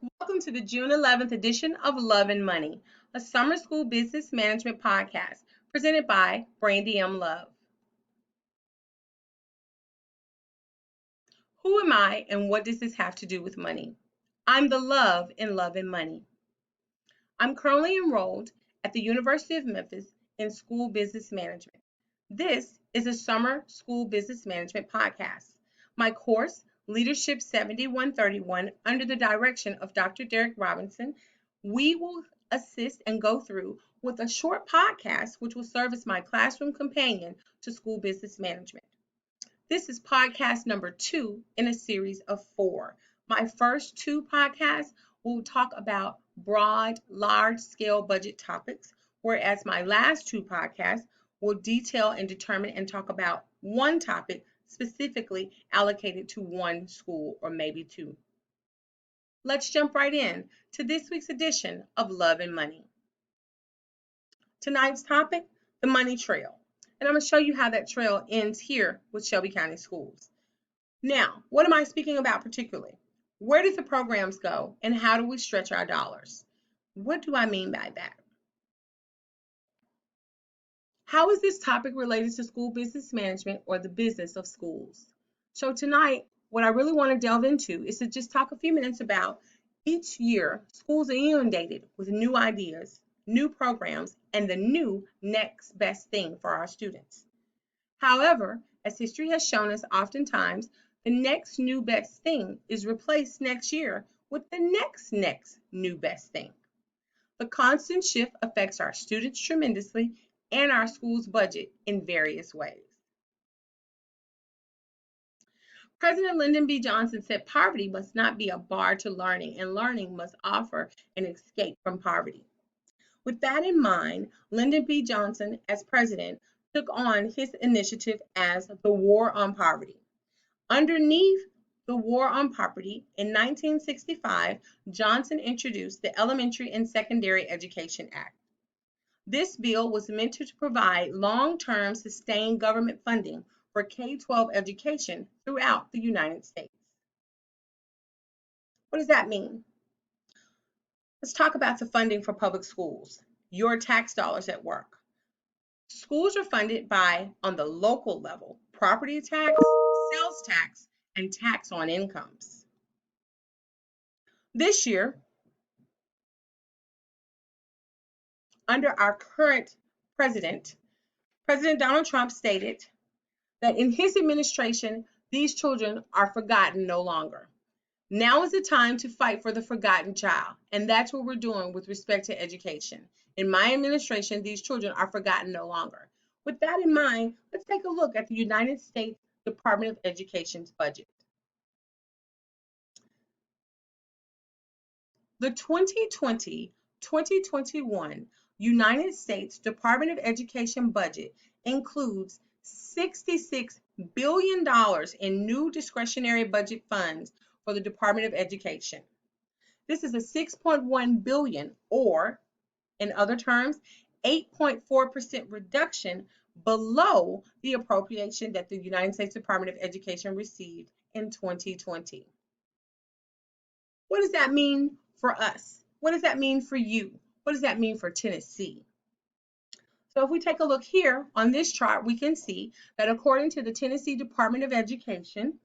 Welcome to the June 11th edition of Love and Money, a summer school business management podcast presented by Brandy M. Love. Who am I and what does this have to do with money? I'm the love in Love and Money. I'm currently enrolled at the University of Memphis in School Business Management. This is a summer school business management podcast. My course, Leadership 7131, under the direction of Dr. Derek Robinson, we will assist and go through with a short podcast which will serve as my classroom companion to school business management. This is podcast number 2 in a series of 4. My first 2 podcasts will talk about broad, large scale budget topics, whereas my last 2 podcasts will detail and determine and talk about one topic specifically allocated to one school or maybe 2. Let's jump right in to this week's edition of Love and Money. Tonight's topic, the money trail. And I'm going to show you how that trail ends here with Shelby County Schools. Now, what am I speaking about particularly? Where do the programs go and how do we stretch our dollars? What do I mean by that? How is this topic related to school business management or the business of schools? So tonight, what I really want to delve into is to just talk a few minutes about each year, schools are inundated with new ideas, new programs, and the new next best thing for our students. However, as history has shown us oftentimes, the next new best thing is replaced next year with the next new best thing. The constant shift affects our students tremendously and our school's budget in various ways. President Lyndon B. Johnson said poverty must not be a bar to learning, and learning must offer an escape from poverty. With that in mind, Lyndon B. Johnson, as president, took on his initiative as the War on Poverty. Underneath the War on Poverty, in 1965, Johnson introduced the Elementary and Secondary Education Act. This bill was meant to provide long-term sustained government funding for K-12 education throughout the United States. What does that mean? Let's talk about the funding for public schools, your tax dollars at work. Schools are funded by, on the local level, property tax, sales tax, and tax on incomes. This year, under our current president, President Donald Trump stated that in his administration, these children are forgotten no longer. Now is the time to fight for the forgotten child, and that's what we're doing with respect to education. In my administration, these children are forgotten no longer. With that in mind, let's take a look at the United States Department of Education's budget. The 2020-2021 United States Department of Education budget includes $66 billion in new discretionary budget funds for the Department of Education. This is a 6.1 billion, or in other terms, 8.4% reduction below the appropriation that the United States Department of Education received in 2020. What does that mean for us? What does that mean for you? What does that mean for Tennessee? So if we take a look here on this chart, we can see that according to the Tennessee Department of Education,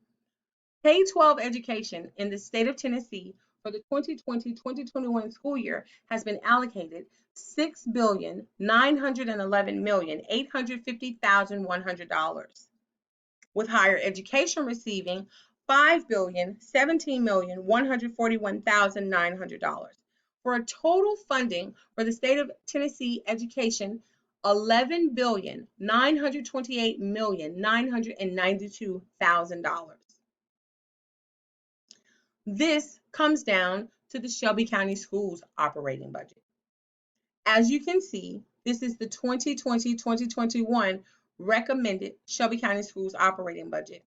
K-12 education in the state of Tennessee for the 2020-2021 school year has been allocated $6,911,850,100, with higher education receiving $5,017,141,900, for a total funding for the state of Tennessee education $11,928,992,000. This comes down to the Shelby County Schools operating budget. As you can see, this is the 2020-2021 recommended Shelby County Schools operating budget.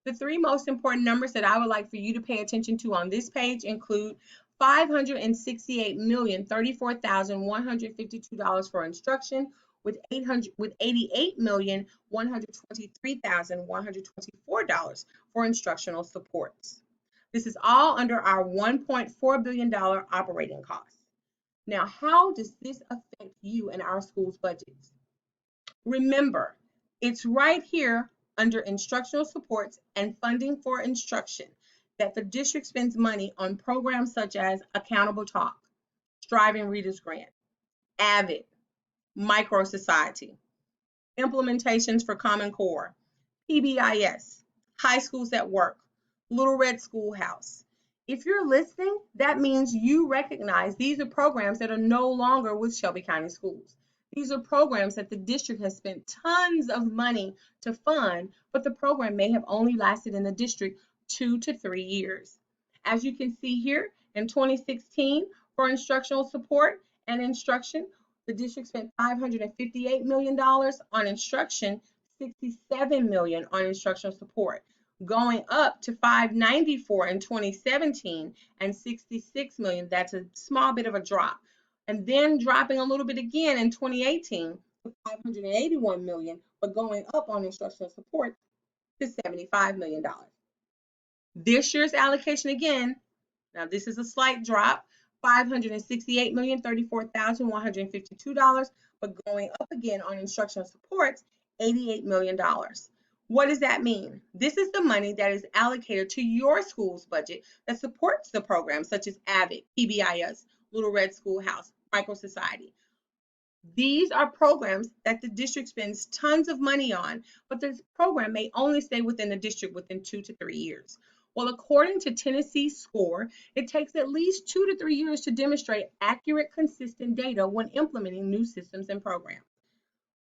The 3 most important numbers that I would like for you to pay attention to on this page include $568,034,152 for instruction, with $88,123,124 for instructional supports. This is all under our $1.4 billion operating costs. Now, how does this affect you and our school's budgets? Remember, it's right here under instructional supports and funding for instruction that the district spends money on programs such as Accountable Talk, Striving Readers Grant, AVID, Micro Society, implementations for Common Core, PBIS, High Schools at Work, Little Red Schoolhouse. If you're listening, that means you recognize these are programs that are no longer with Shelby County Schools. These are programs that the district has spent tons of money to fund, but the program may have only lasted in the district 2 to 3 years. As you can see here, in 2016, for instructional support and instruction, the district spent $558 million on instruction, $67 million on instructional support, going up to $594 in 2017 and $66 million. That's a small bit of a drop. And then dropping a little bit again in 2018 to $581 million, but going up on instructional support to $75 million. This year's allocation again, now this is a slight drop, $568,034,152, but going up again on instructional supports, $88 million. What does that mean? This is the money that is allocated to your school's budget that supports the programs such as AVID, PBIS, Little Red Schoolhouse, Micro Society. These are programs that the district spends tons of money on, but this program may only stay within the district within 2 to 3 years. Well, according to Tennessee SCORE, it takes at least 2 to 3 years to demonstrate accurate, consistent data when implementing new systems and programs.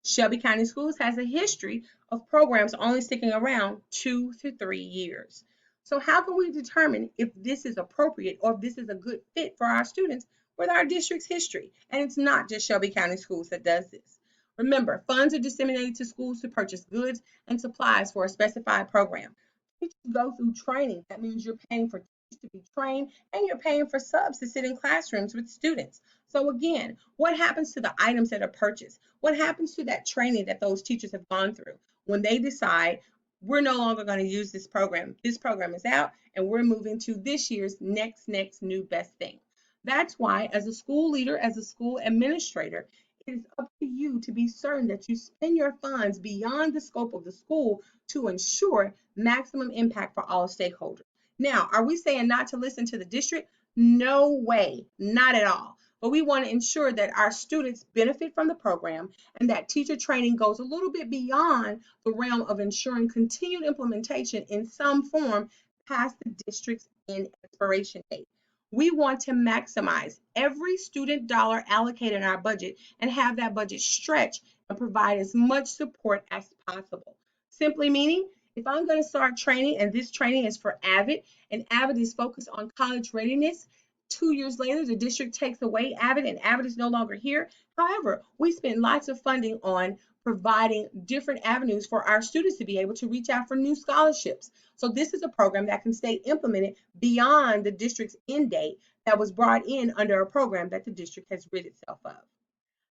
Shelby County Schools has a history of programs only sticking around 2 to 3 years. So how can we determine if this is appropriate or if this is a good fit for our students with our district's history? And it's not just Shelby County Schools that does this. Remember, funds are disseminated to schools to purchase goods and supplies for a specified program. Teachers go through training. That means you're paying for teachers to be trained and you're paying for subs to sit in classrooms with students. So again, what happens to the items that are purchased? What happens to that training that those teachers have gone through when they decide we're no longer going to use this program? This program is out and we're moving to this year's next new best thing. That's why as a school leader, as a school administrator, it is up to you to be certain that you spend your funds beyond the scope of the school to ensure maximum impact for all stakeholders. Now, are we saying not to listen to the district? No way, not at all. But we want to ensure that our students benefit from the program and that teacher training goes a little bit beyond the realm of ensuring continued implementation in some form past the district's end expiration date. We want to maximize every student dollar allocated in our budget and have that budget stretch and provide as much support as possible. Simply meaning, if I'm going to start training and this training is for AVID and AVID is focused on college readiness, 2 years later, the district takes away AVID and AVID is no longer here. However, we spend lots of funding on providing different avenues for our students to be able to reach out for new scholarships. So this is a program that can stay implemented beyond the district's end date that was brought in under a program that the district has rid itself of.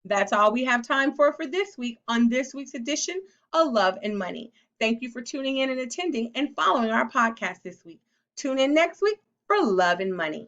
That's all we have time for this week on this week's edition of Love and Money. Thank you for tuning in and attending and following our podcast this week. Tune in next week for Love and Money.